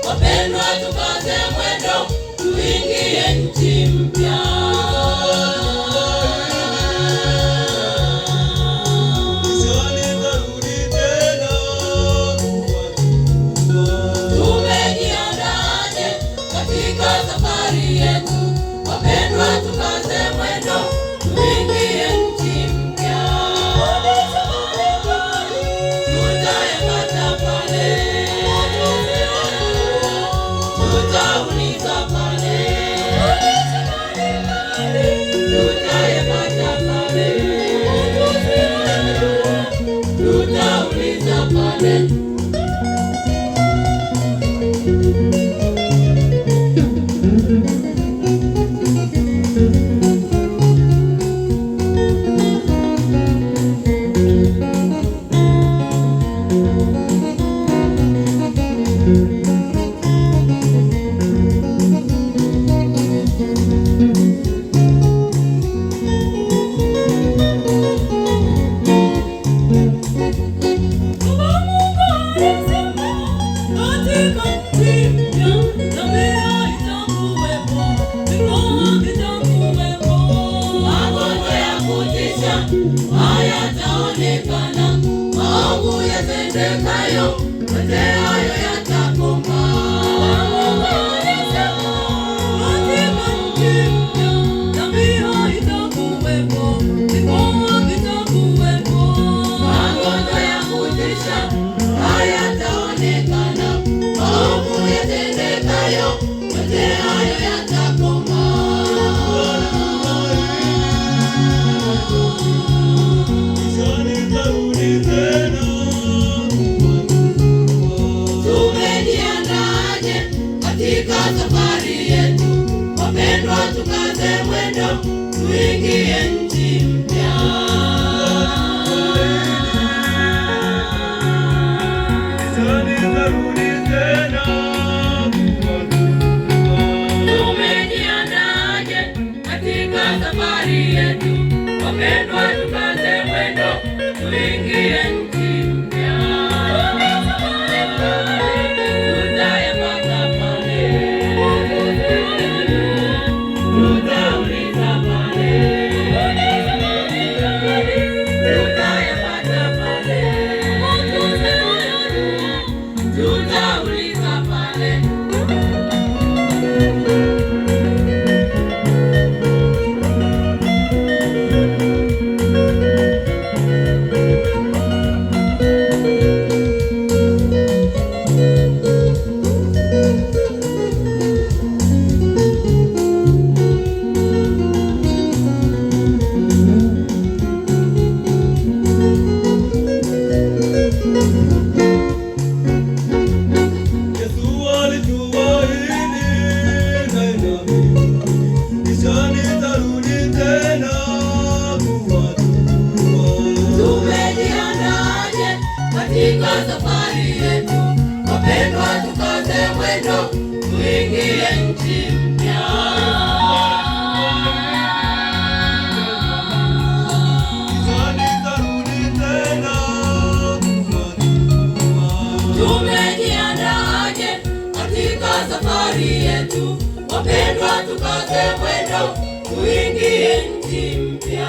Wapendwa, tukaze mwendo, tuingie nchi mpya. Tumejiandaje katika safari yetu? Wapendwa, tukaze mwendo, tuingie nchi mpya. Tutayapata pale, tutauliza pale, tutayapata pale, tutauliza pale. Hayataonekana maovu yatendekayo, yote hayo yatakoma. Magonjwa ya kutisha hayataonekana, maovu yatendekayo, yote hayo yatakoma. Tumejiandaje katika safari yetu? Wapendwa, tukaze mwendo, tuingie nchi mpya. Tumejiandaje katika safari yetu? Wapendwa, tukaze mwendo, tuingie nchi mpya. Tutayapata pale, tutauliza pale, tuingie nchi mpya. Tumejiandaaje katika safari yetu? Wapendwa, tukaze mwendo, tuingie nchi mpya.